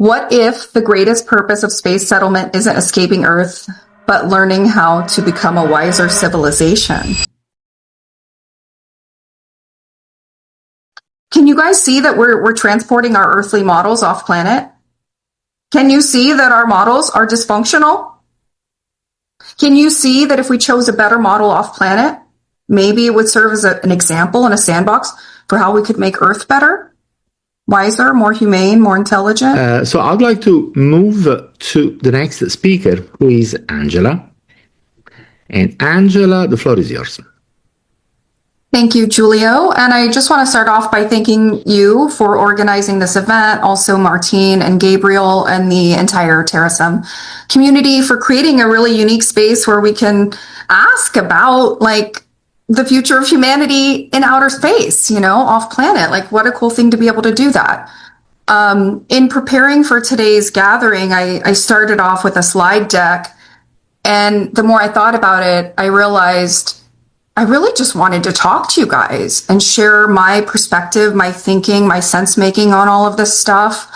What if the greatest purpose of space settlement isn't escaping Earth, but learning how to become a wiser civilization? Can you guys see that we're transporting our earthly models off planet? Can you see that our models are dysfunctional? Can you see that if we chose a better model off planet, maybe it would serve as an example and a sandbox for how we could make Earth better? Wiser, more humane, more intelligent? So I'd like to move to the next speaker, who is Angela. And Angela, the floor is yours. Thank you, Giulio. And I just want to start off by thanking you for organizing this event, also Martine and Gabriel and the entire Terrasum community for creating a really unique space where we can ask about the future of humanity in outer space, off planet. What a cool thing to be able to do that. In preparing for today's gathering, I started off with a slide deck. And the more I thought about it, I realized I really just wanted to talk to you guys and share my perspective, my thinking, my sense making on all of this stuff.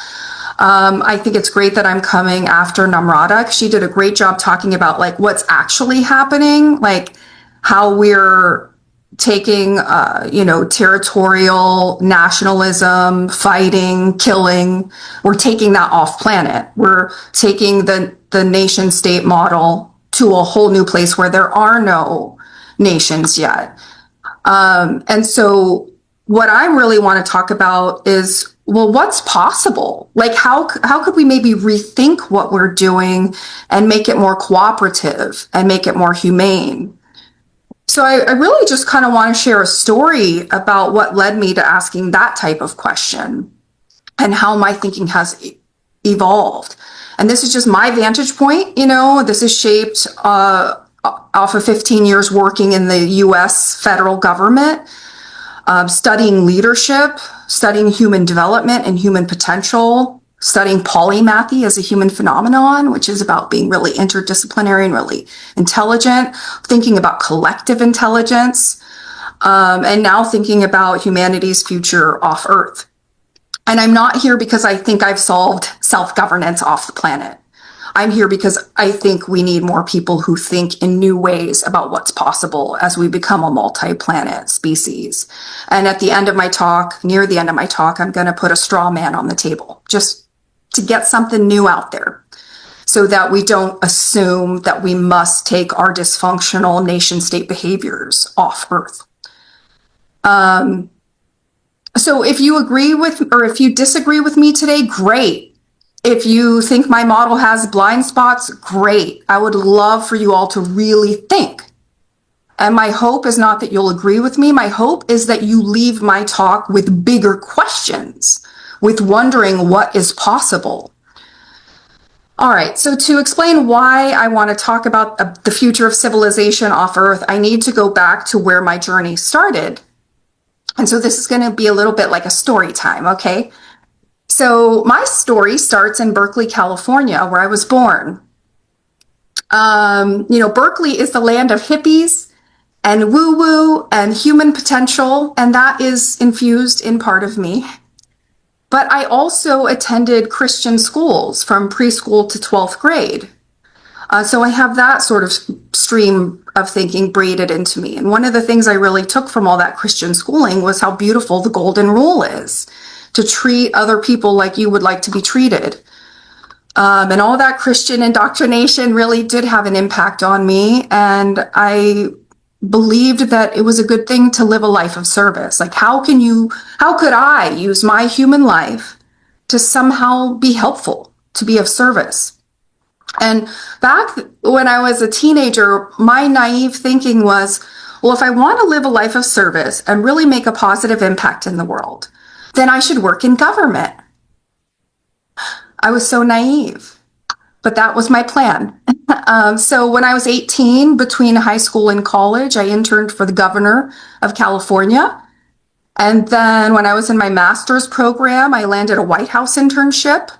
I think it's great that I'm coming after Namrata. She did a great job talking about what's actually happening, how we're taking, territorial nationalism, fighting, killing. We're taking that off planet. We're taking the nation state model to a whole new place where there are no nations yet. And so what I really want to talk about is, well, what's possible? How could we maybe rethink what we're doing and make it more cooperative and make it more humane? So I really just kind of want to share a story about what led me to asking that type of question and how my thinking has evolved. And this is just my vantage point. This is shaped off of 15 years working in the US federal government, studying leadership, studying human development and human potential, studying polymathy as a human phenomenon, which is about being really interdisciplinary and really intelligent, thinking about collective intelligence, and now thinking about humanity's future off Earth. And I'm not here because I think I've solved self-governance off the planet. I'm here because I think we need more people who think in new ways about what's possible as we become a multi-planet species. And at the end of my talk, near the end of my talk, I'm going to put a straw man on the table, just to get something new out there so that we don't assume that we must take our dysfunctional nation state behaviors off Earth. So if you agree with, or if you disagree with me today, great. If you think my model has blind spots, great. I would love for you all to really think. And my hope is not that you'll agree with me. My hope is that you leave my talk with bigger questions, with wondering what is possible. All right, so to explain why I want to talk about the future of civilization off Earth, I need to go back to where my journey started. And so this is going to be a little bit like a story time, okay? So my story starts in Berkeley, California, where I was born. Berkeley is the land of hippies and woo-woo and human potential, and that is infused in part of me. But I also attended Christian schools from preschool to 12th grade. So I have that sort of stream of thinking braided into me. And one of the things I really took from all that Christian schooling was how beautiful the golden rule is, to treat other people like you would like to be treated. And all that Christian indoctrination really did have an impact on me. And I believed that it was a good thing to live a life of service. How could I use my human life to somehow be helpful, to be of service? And back when I was a teenager, my naive thinking was, well, if I want to live a life of service and really make a positive impact in the world, then I should work in government. I was so naive, but that was my plan. So when I was 18, between high school and college, I interned for the governor of California. And then when I was in my master's program, I landed a White House internship.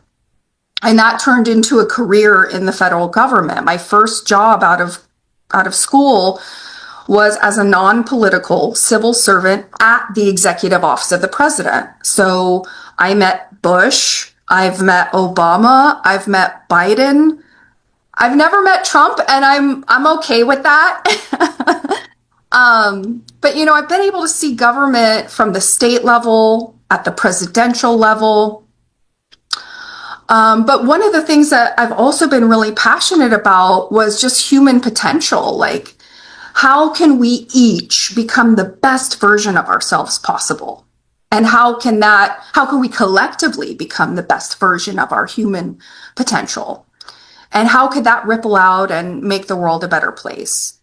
And that turned into a career in the federal government. My first job out of school was as a non-political civil servant at the executive office of the president. So I met Bush, I've met Obama. I've met Biden. I've never met Trump, and I'm okay with that. But I've been able to see government from the state level, at the presidential level. But one of the things that I've also been really passionate about was just human potential. Like, how can we each become the best version of ourselves possible? And how can we collectively become the best version of our human potential? And how could that ripple out and make the world a better place?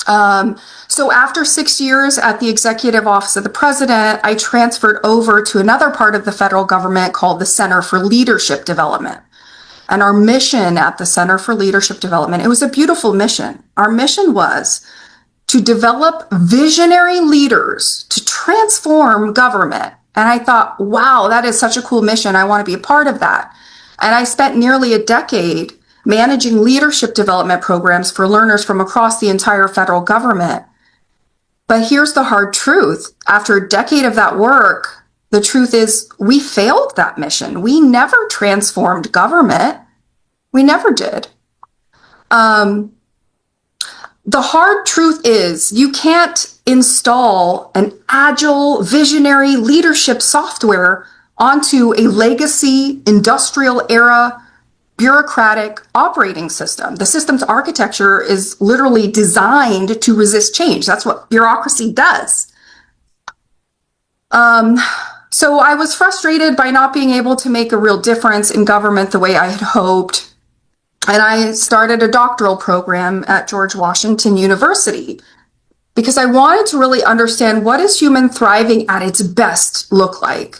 So after 6 years at the Executive Office of the President, I transferred over to another part of the federal government called the Center for Leadership Development. And our mission at the Center for Leadership Development, it was a beautiful mission. Our mission was to develop visionary leaders to transform government. And I thought, wow, that is such a cool mission. I want to be a part of that. And I spent nearly a decade managing leadership development programs for learners from across the entire federal government. But here's the hard truth. After a decade of that work, the truth is we failed that mission. We never transformed government. We never did. The hard truth is you can't install an agile, visionary leadership software onto a legacy, industrial era, bureaucratic operating system. The system's architecture is literally designed to resist change. That's what bureaucracy does. So I was frustrated by not being able to make a real difference in government the way I had hoped. And I started a doctoral program at George Washington University because I wanted to really understand, what does human thriving at its best look like?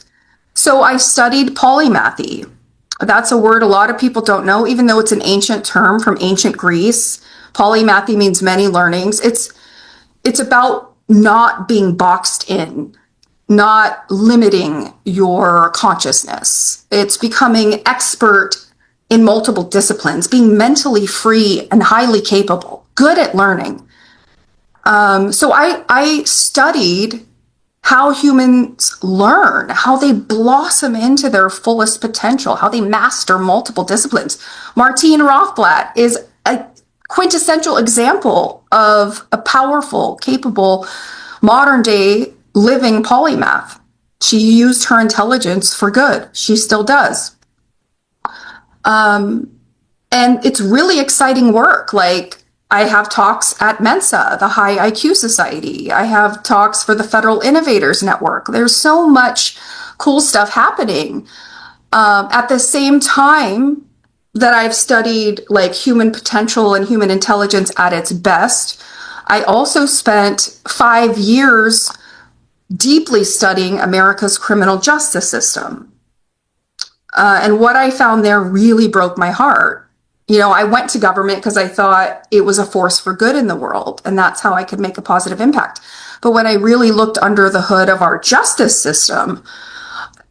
So I studied polymathy. That's a word a lot of people don't know, even though it's an ancient term from ancient Greece. Polymathy means many learnings. It's about not being boxed in, not limiting your consciousness. It's becoming expert in multiple disciplines, being mentally free and highly capable, good at learning. So I studied how humans learn, how they blossom into their fullest potential, how they master multiple disciplines. Martine Rothblatt is a quintessential example of a powerful, capable, modern-day living polymath. She used her intelligence for good. She still does. And it's really exciting work. Like, I have talks at Mensa, the High IQ Society. I have talks for the Federal Innovators Network. There's so much cool stuff happening. At the same time that I've studied like human potential and human intelligence at its best, I also spent 5 years deeply studying America's criminal justice system. And what I found there really broke my heart. I went to government because I thought it was a force for good in the world, and that's how I could make a positive impact. But when I really looked under the hood of our justice system,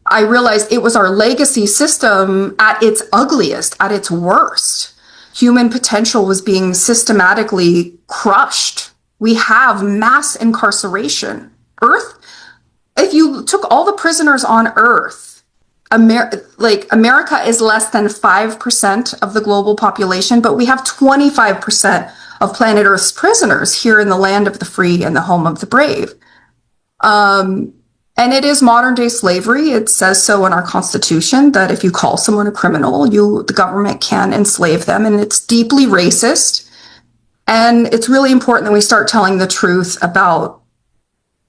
I realized it was our legacy system at its ugliest, at its worst. Human potential was being systematically crushed. We have mass incarceration. If you took all the prisoners on Earth, America is less than 5% of the global population, but we have 25% of planet Earth's prisoners here in the land of the free and the home of the brave. And it is modern day slavery. It says so in our Constitution that if you call someone a criminal, the government can enslave them, and it's deeply racist. And it's really important that we start telling the truth about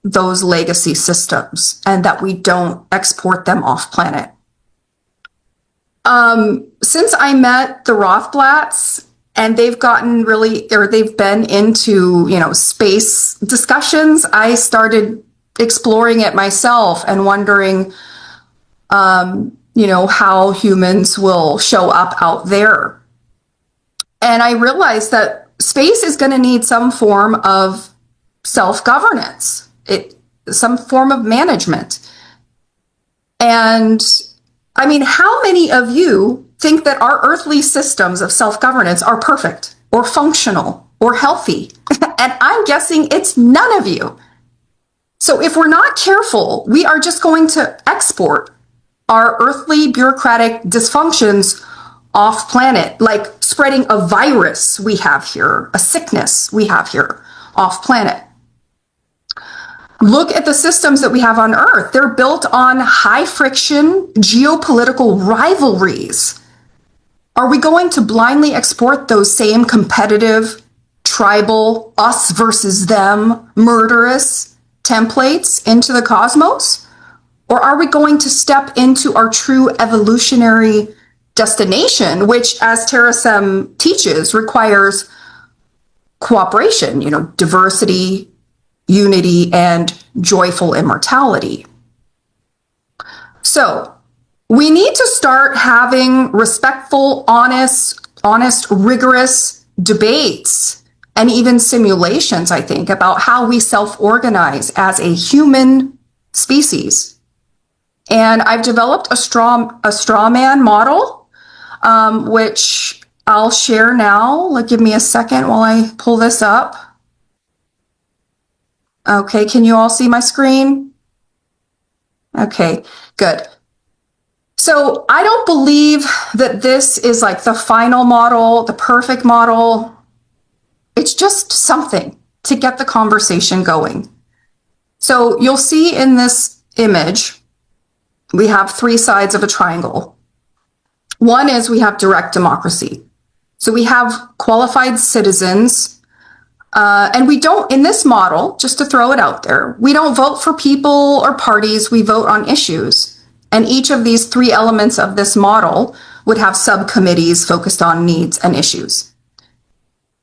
those legacy systems and that we don't export them off planet. Since I met the Rothblatts, and they've been into, space discussions, I started exploring it myself and wondering, how humans will show up out there. And I realized that space is going to need some form of self-governance, some form of management. And I mean, how many of you think that our earthly systems of self-governance are perfect or functional or healthy? And I'm guessing it's none of you. So if we're not careful, we are just going to export our earthly bureaucratic dysfunctions off planet, like spreading a virus we have here, a sickness we have here off planet. Look at the systems that we have on Earth. They're built on high friction geopolitical rivalries. Are we going to blindly export those same competitive, tribal, us versus them, murderous templates into the cosmos? Or are we going to step into our true evolutionary destination, which, as Terasem teaches, requires cooperation, diversity, unity, and joyful immortality? So we need to start having respectful, honest, rigorous debates and even simulations, I think, about how we self-organize as a human species. And I've developed a straw man model, which I'll share now. Give me a second while I pull this up. Okay, can you all see my screen? Okay, good. So I don't believe that this is like the final model, the perfect model. It's just something to get the conversation going. So you'll see in this image, we have three sides of a triangle. One is we have direct democracy. So we have qualified citizens. And we don't, in this model, just to throw it out there, we don't vote for people or parties, we vote on issues. And each of these three elements of this model would have subcommittees focused on needs and issues.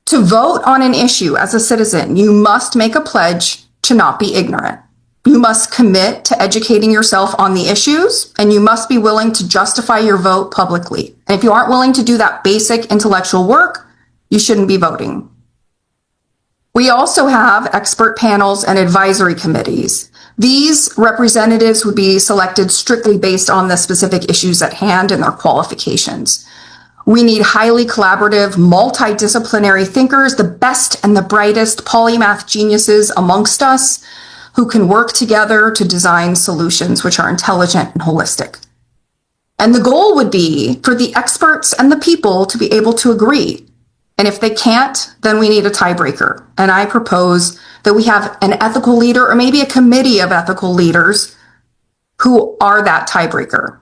To vote on an issue as a citizen, you must make a pledge to not be ignorant. You must commit to educating yourself on the issues, and you must be willing to justify your vote publicly. And if you aren't willing to do that basic intellectual work, you shouldn't be voting. We also have expert panels and advisory committees. These representatives would be selected strictly based on the specific issues at hand and their qualifications. We need highly collaborative, multidisciplinary thinkers, the best and the brightest polymath geniuses amongst us who can work together to design solutions which are intelligent and holistic. And the goal would be for the experts and the people to be able to agree. And if they can't, then we need a tiebreaker. And I propose that we have an ethical leader or maybe a committee of ethical leaders who are that tiebreaker.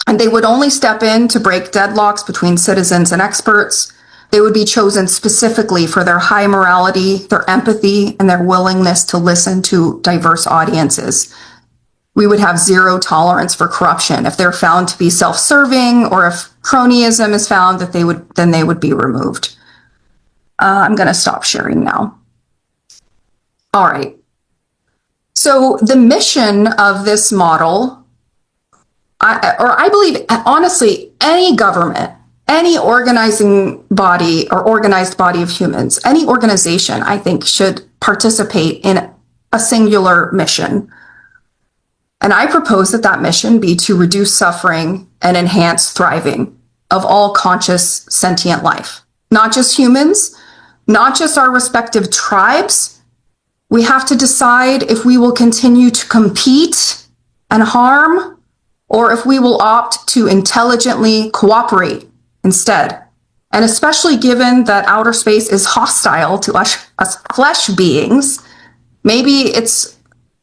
And they would only step in to break deadlocks between citizens and experts. They would be chosen specifically for their high morality, their empathy, and their willingness to listen to diverse audiences. We would have zero tolerance for corruption. If they're found to be self-serving or if cronyism is found, that they would be removed. I'm going to stop sharing now. All right. So the mission of this model, I believe, honestly, any government, any organizing body or organized body of humans, any organization, I think, should participate in a singular mission. And I propose that that mission be to reduce suffering and enhance thriving of all conscious sentient life. Not just humans, not just our respective tribes. We have to decide if we will continue to compete and harm, or if we will opt to intelligently cooperate instead. And especially given that outer space is hostile to us flesh beings, maybe it's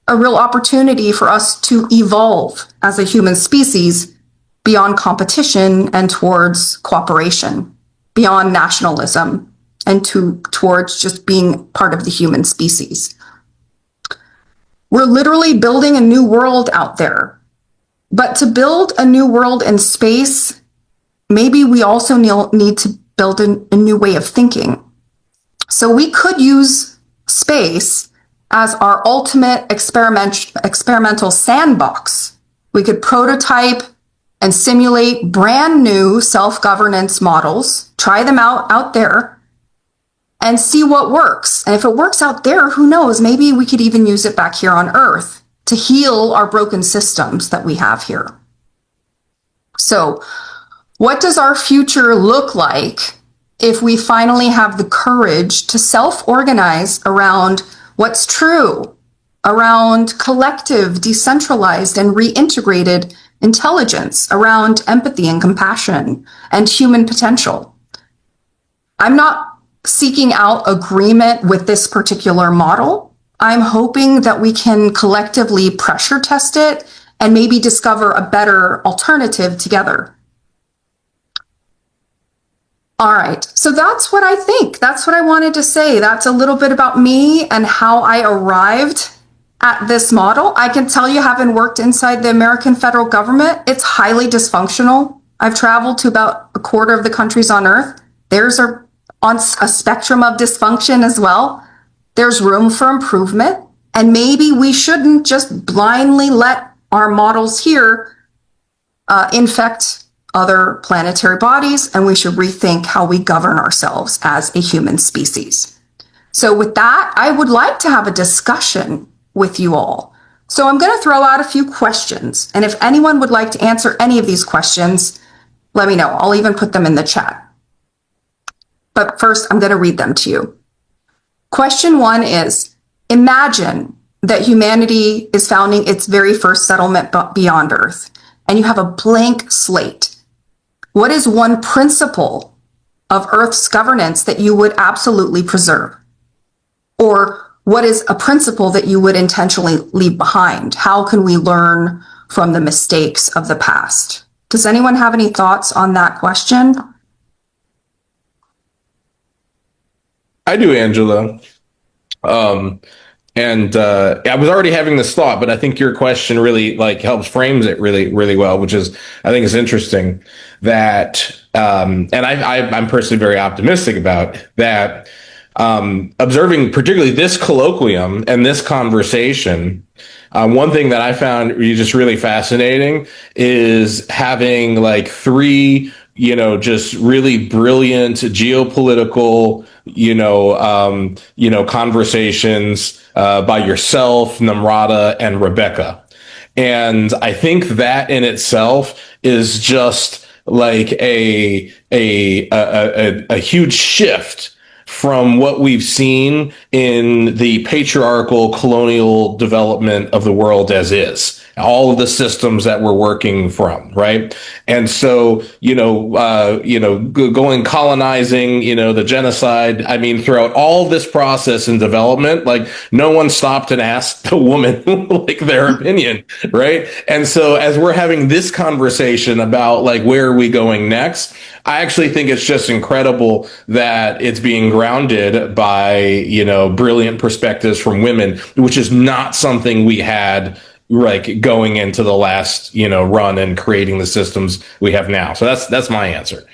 a real opportunity for us to evolve as a human species beyond competition and towards cooperation, beyond nationalism, and towards just being part of the human species. We're literally building a new world out there. But to build a new world in space, maybe we also need to build a new way of thinking. So we could use space as our ultimate experimental sandbox. We could prototype and simulate brand new self-governance models, try them out there, and see what works. And if it works out there, who knows, maybe we could even use it back here on Earth to heal our broken systems that we have here. So what does our future look like if we finally have the courage to self-organize around what's true, around collective, decentralized, and reintegrated intelligence, around empathy and compassion and human potential. I'm not seeking out agreement with this particular model. I'm hoping that we can collectively pressure test it and maybe discover a better alternative together. All right, so that's what I think. That's what I wanted to say. That's a little bit about me and how I arrived at this model. I can tell you, having worked inside the American federal government, it's highly dysfunctional. I've traveled to about a quarter of the countries on Earth. There's on a spectrum of dysfunction as well. There's room for improvement. And maybe we shouldn't just blindly let our models here infect other planetary bodies, and we should rethink how we govern ourselves as a human species. So with that, I would like to have a discussion with you all. So I'm going to throw out a few questions, and if anyone would like to answer any of these questions, let me know. I'll even put them in the chat. But first, I'm going to read them to you. Question 1 is, imagine that humanity is founding its very first settlement beyond Earth, and you have a blank slate. What is one principle of Earth's governance that you would absolutely preserve? Or what is a principle that you would intentionally leave behind? How can we learn from the mistakes of the past? Does anyone have any thoughts on that question? I do, Angela. I was already having this thought, but I think your question really helps frames it really well, which is, I think it's interesting that, and I'm personally very optimistic about that, observing particularly this colloquium and this conversation. One thing that I found just really fascinating is having three, just really brilliant geopolitical, conversations by yourself, Namrata, and Rebecca. And I think that in itself is just a huge shift from what we've seen in the patriarchal colonial development of the world as is. All of the systems that we're working from, right? And so, going colonizing, the genocide, throughout all this process and development, no one stopped and asked the woman, their opinion, right? And so as we're having this conversation about, where are we going next? I actually think it's just incredible that it's being grounded by, brilliant perspectives from women, which is not something we had going into the last, run and creating the systems we have now. So that's my answer.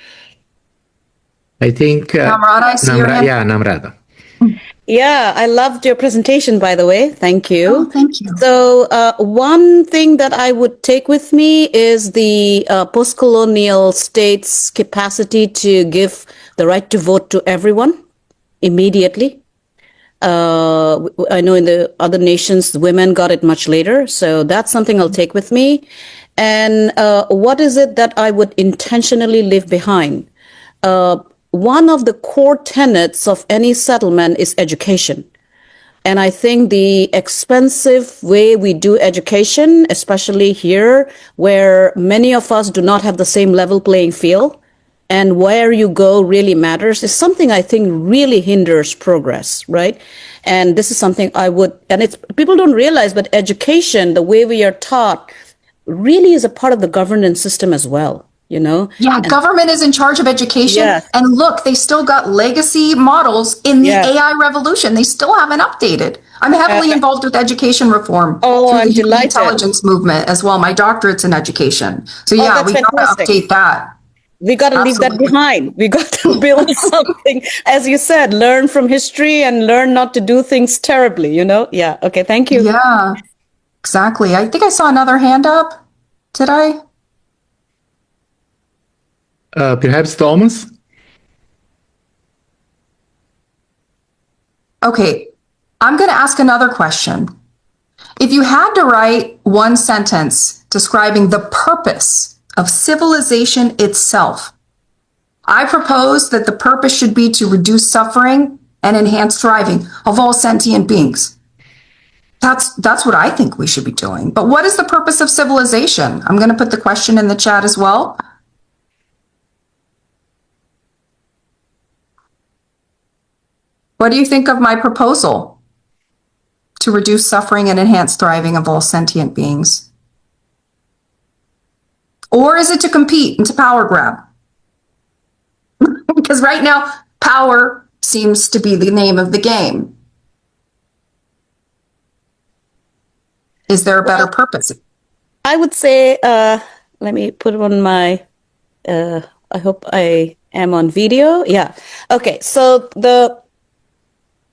I think Namrata, I see your hand. Yeah, Namrata. Yeah, I loved your presentation, by the way. Thank you. Oh, thank you. So one thing that I would take with me is the post-colonial state's capacity to give the right to vote to everyone immediately. I know in the other nations, women got it much later. So that's something I'll take with me. And what is it that I would intentionally leave behind? One of the core tenets of any settlement is education. And I think the expensive way we do education, especially here, where many of us do not have the same level playing field, and where you go really matters, is something I think really hinders progress, right? And this is something and people don't realize, but education, the way we are taught, really is a part of the governance system as well. Yeah, government is in charge of education. Yes. And look, they still got legacy models in the AI revolution. They still haven't updated. I'm heavily involved with education reform Oh, through I'm the human delighted. intelligence movement as well. My doctorate's in education. So yeah, that's we got to fantastic. update that. We got to leave that Absolutely. behind. We got to build something, as you said, learn from history and learn not to do things terribly, Yeah. Okay. Thank you. Yeah, exactly. I think I saw another hand up. Did I? Perhaps Thomas? Okay, I'm going to ask another question. If you had to write one sentence describing the purpose of civilization itself, I propose that the purpose should be to reduce suffering and enhance thriving of all sentient beings. That's what I think we should be doing. But what is the purpose of civilization? I'm going to put the question in the chat as well. What do you think of my proposal to reduce suffering and enhance thriving of all sentient beings? Or is it to compete and to power grab? Because right now, power seems to be the name of the game. Is there a better purpose? I would say, let me put on my, I hope I am on video. Yeah. Okay. So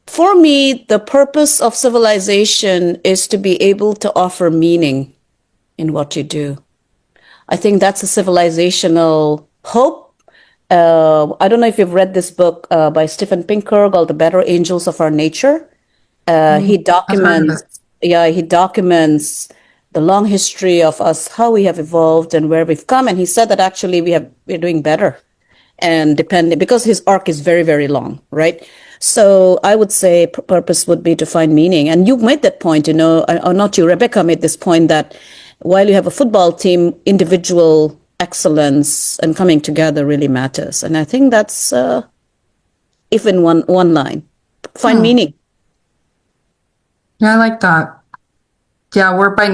for me, the purpose of civilization is to be able to offer meaning in what you do. I think that's a civilizational hope. I don't know if you've read this book by Stephen Pinker called The Better Angels of Our Nature. He documents the long history of us, how we have evolved and where we've come. And he said that actually we're doing better, and because his arc is very, very long, right? So I would say purpose would be to find meaning. And you made that point, or not you, Rebecca made this point that while you have a football team, individual excellence and coming together really matters. And I think that's, if in one line, find meaning. Yeah, I like that. Yeah, we're by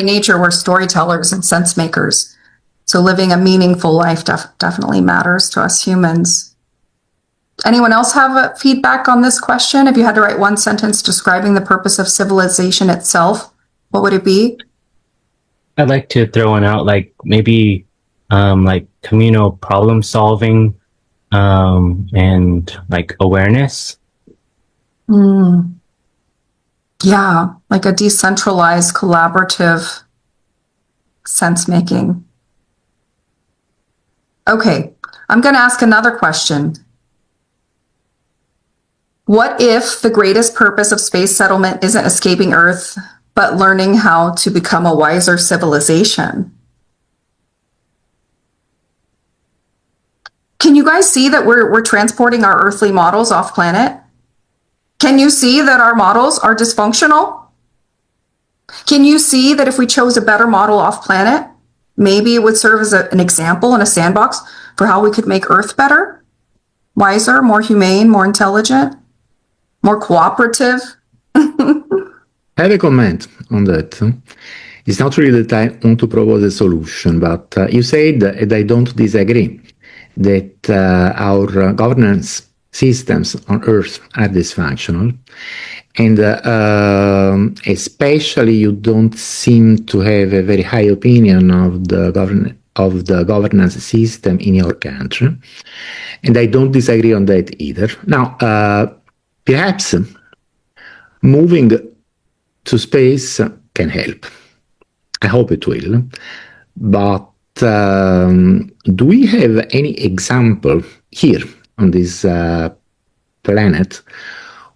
nature, we're storytellers and sense makers. So living a meaningful life definitely matters to us humans. Anyone else have a feedback on this question? If you had to write one sentence describing the purpose of civilization itself, what would it be? I'd like to throw one out, like maybe like communal problem solving and like awareness. Yeah, like a decentralized, collaborative sense making. Okay, I'm going to ask another question. What if the greatest purpose of space settlement isn't escaping Earth, but learning how to become a wiser civilization? Can you guys see that we're transporting our earthly models off planet? Can you see that our models are dysfunctional? Can you see that if we chose a better model off planet, maybe it would serve as an example and a sandbox for how we could make Earth better, wiser, more humane, more intelligent, more cooperative? I have a comment on that. It's not really that I want to propose a solution, but you said, and I don't disagree, that our governance systems on Earth are dysfunctional, and especially you don't seem to have a very high opinion of the governance system in your country, and I don't disagree on that either. Now, perhaps moving to space can help. I hope it will, but do we have any example here on this planet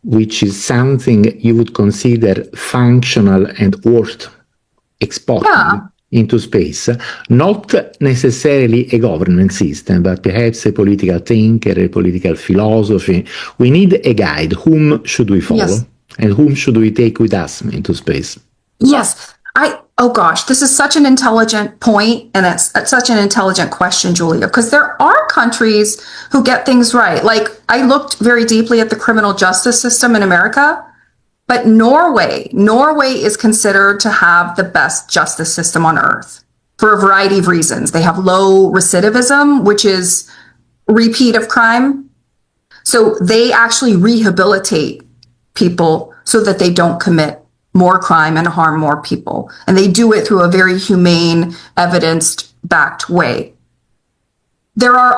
which is something you would consider functional and worth exporting into space? Not necessarily a government system, but perhaps a political thinker, a political philosophy. We need a guide. Whom should we follow? Yes. And whom should we take with us into space? Yes. Oh gosh, this is such an intelligent point, and it's such an intelligent question, Julia, because there are countries who get things right. Like, I looked very deeply at the criminal justice system in America, but Norway is considered to have the best justice system on earth for a variety of reasons. They have low recidivism, which is repeat of crime. So they actually rehabilitate people so that they don't commit more crime and harm more people. And they do it through a very humane, evidence-backed way. There are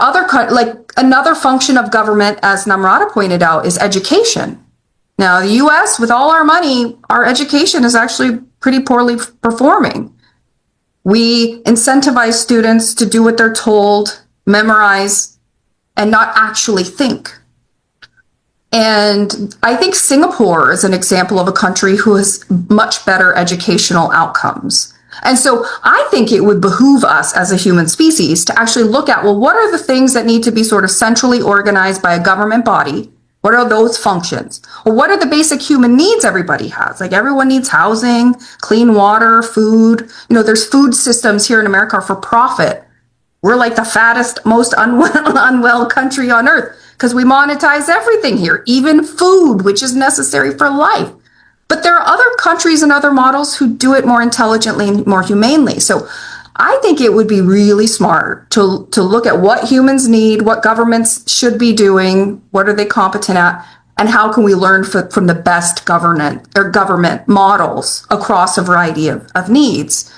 like another function of government, as Namrata pointed out, is education. Now, the US, with all our money, our education is actually pretty poorly performing. We incentivize students to do what they're told, memorize, and not actually think. And I think Singapore is an example of a country who has much better educational outcomes. And so I think it would behoove us as a human species to actually look at, well, what are the things that need to be sort of centrally organized by a government body What are those functions? Or what are the basic human needs everybody has? Like everyone needs housing, clean water, food. There's food systems here in America for profit. We're like the fattest, most unwell country on earth because we monetize everything here, even food, which is necessary for life. But there are other countries and other models who do it more intelligently and more humanely. So I think it would be really smart to look at what humans need, what governments should be doing, what are they competent at, and how can we learn from the best government models across a variety of needs.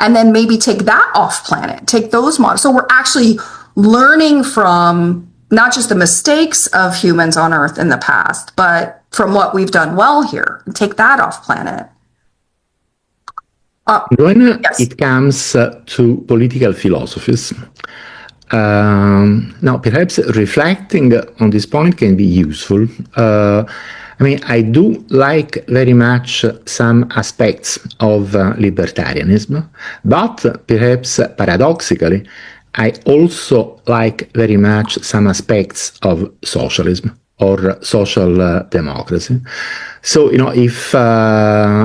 And then maybe take that off planet, take those models. So we're actually learning from not just the mistakes of humans on Earth in the past, but from what we've done well here, and take that off planet. When Yes. it comes to political philosophies, now perhaps reflecting on this point can be useful. I do like very much some aspects of libertarianism, but perhaps paradoxically, I also like very much some aspects of socialism or social democracy. So, if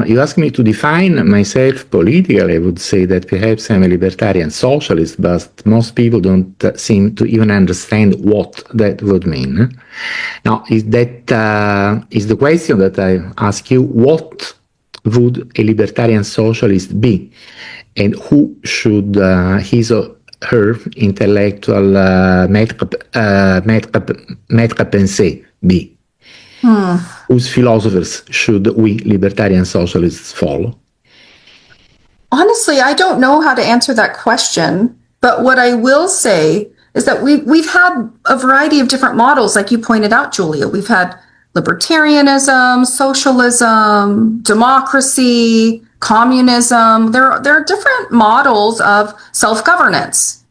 you ask me to define myself politically, I would say that perhaps I'm a libertarian socialist, but most people don't seem to even understand what that would mean. Now, is the question that I ask you, what would a libertarian socialist be? And who should his or her intellectual maître pensée be? Whose philosophers should we libertarian socialists follow? Honestly, I don't know how to answer that question, but what I will say is that we've had a variety of different models, like you pointed out, Julia. We've had libertarianism, socialism, democracy, communism. There are different models of self-governance.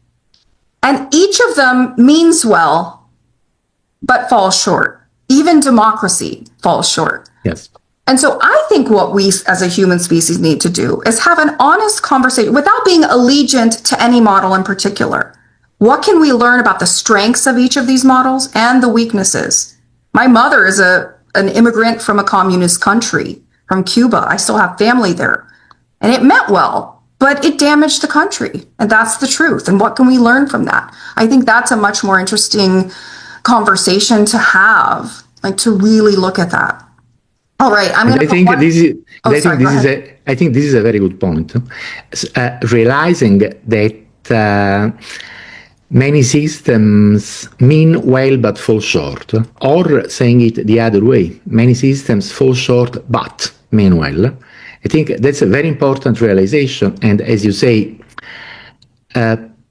And each of them means well, but falls short. Even democracy falls short. Yes. And so I think what we as a human species need to do is have an honest conversation without being allegiant to any model in particular. What can we learn about the strengths of each of these models and the weaknesses? My mother is an immigrant from a communist country, from Cuba. I still have family there. And it meant well, but it damaged the country. And that's the truth. And what can we learn from that? I think that's a much more interesting conversation to have, like to really look at that. All right, I'm going to. I think this is a very good point. Realizing that many systems mean well but fall short, or saying it the other way, many systems fall short but mean well. I think that's a very important realization. And as you say,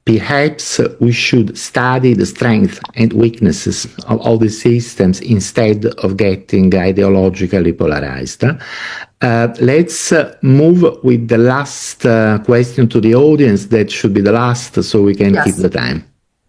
perhaps we should study the strengths and weaknesses of all the systems instead of getting ideologically polarized. Let's move with the last question to the audience. That should be the last, so we can keep the time.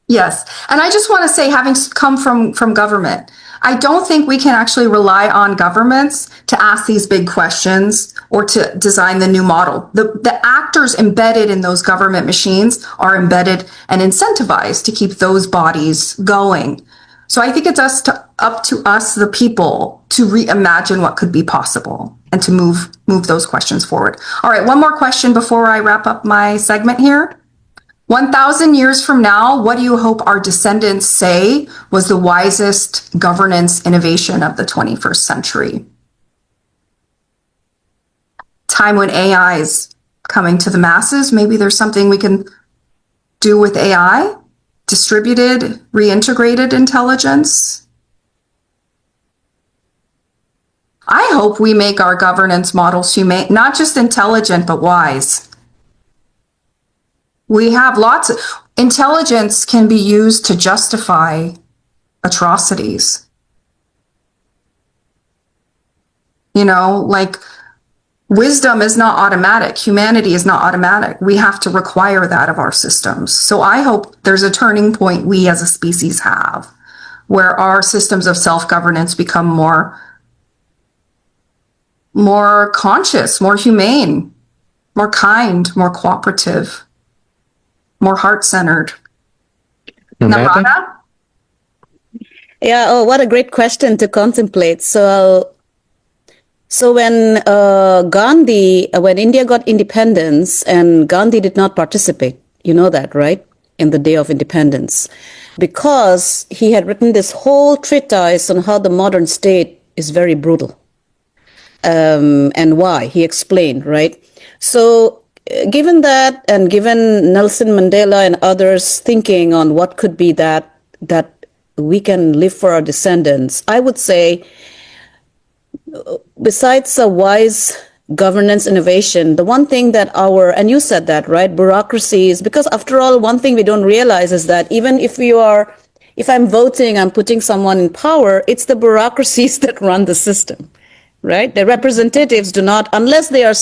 Yes. And I just want to say, having come from government, I don't think we can actually rely on governments to ask these big questions or to design the new model. The actors embedded in those government machines are embedded and incentivized to keep those bodies going. So I think it's up to us, the people, to reimagine what could be possible and to move those questions forward. All right, one more question before I wrap up my segment here. 1,000 years from now, what do you hope our descendants say was the wisest governance innovation of the 21st century? Time when AI is coming to the masses, maybe there's something we can do with AI, distributed, reintegrated intelligence. I hope we make our governance models humane, not just intelligent, but wise. We have lots of intelligence can be used to justify atrocities. Like wisdom is not automatic. Humanity is not automatic. We have to require that of our systems. So I hope there's a turning point we as a species have where our systems of self-governance become more conscious, more humane, more kind, more cooperative, more heart-centered. Namrata? Yeah. Oh, what a great question to contemplate. So when when India got independence, and Gandhi did not participate, you know that, right? In the Day of Independence, because he had written this whole treatise on how the modern state is very brutal, and why. He explained, right? So, given that, and given Nelson Mandela and others thinking on what could be that we can live for our descendants, I would say, besides a wise governance innovation, the one thing that and you said that, right, bureaucracies, because after all, one thing we don't realize is that even if I'm voting, I'm putting someone in power, it's the bureaucracies that run the system, right? The representatives do not, unless they are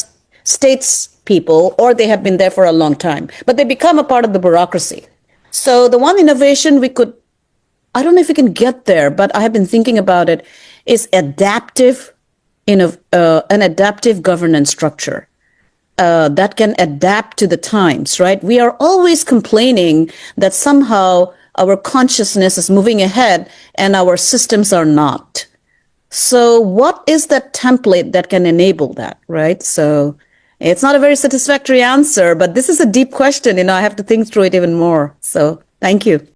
states people or they have been there for a long time, but they become a part of the bureaucracy. So the one innovation I don't know if we can get there, but I have been thinking about it, is an adaptive governance structure that can adapt to the times, right? We are always complaining that somehow our consciousness is moving ahead and our systems are not. So what is that template that can enable that, right? So it's not a very satisfactory answer, but this is a deep question. I have to think through it even more. So thank you.